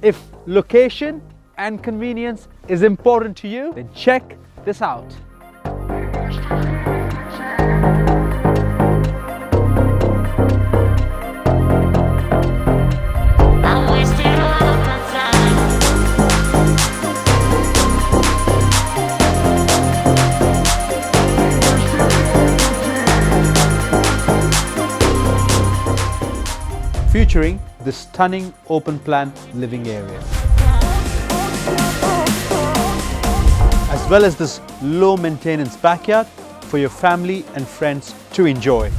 If location and convenience is important to you, then check this out. Featuring the stunning open plan living area, as well as this low maintenance backyard for your family and friends to enjoy.